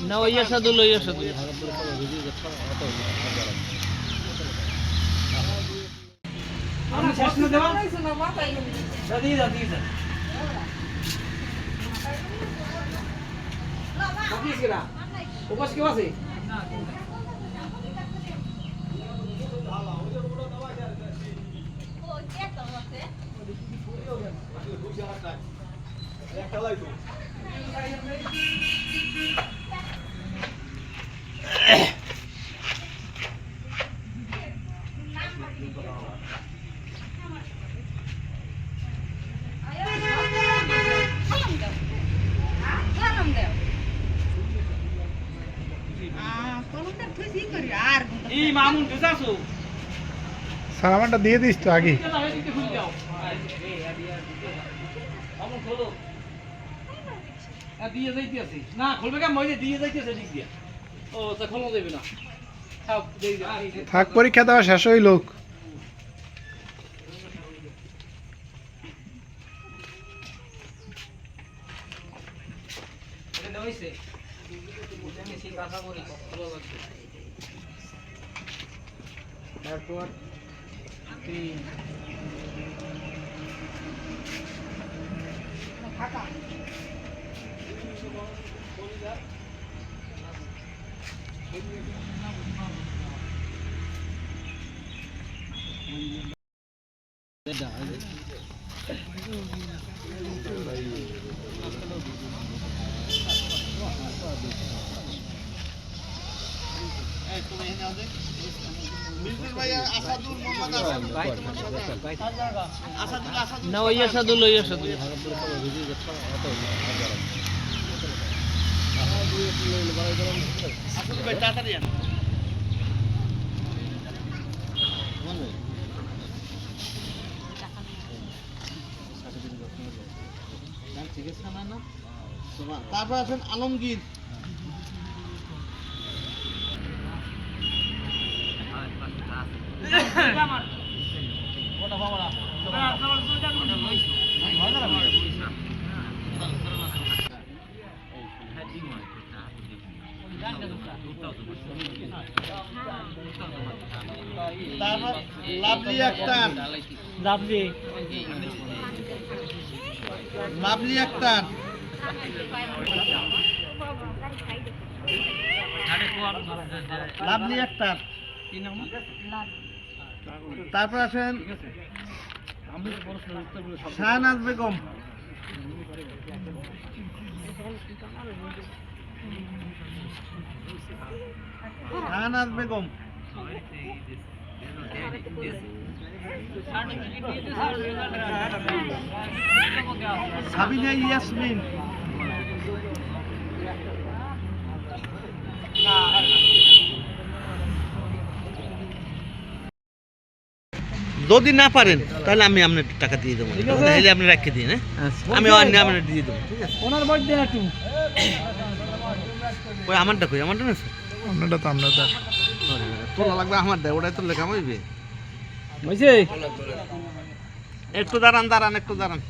না ওই আসাদুল আমি শেষ না দেওয়া দাদি দাদি অফিস গেলা উপস কেউ আছে সালামানটা দিয়ে দিস তো আগে দিয়ে যাইতেছি না খুলবে কেমন দিয়ে যাইতেছে দিক দিয়া ও তা খোলা দেবে না থাক পরীক্ষা দেওয়া শেষ হই লোক তারপর না ওই আসাদুল তারপর আছেন আলমগীর তারপর লাভলি আক্তার লাভলি আক্তার লাভলি আক্তার তারপর আছেন শাহনাজ বেগম সাবিনা ইয়াসমিন যদি না পারেন তাহলে আমি আপনার টাকা দিয়ে দেবো তাহলে আপনি রেখে দিন আমি আপনার দিয়ে দেবো ঠিক আছে ওনার বয়স দেন একটু ওই আমারটা কই আমারটা না আপনারটা তো আমরা তোলা লাগবে আমারটা ওটাই তো লেখা হইবে বুঝছে একটু দাঁড়ান একটু দাঁড়ান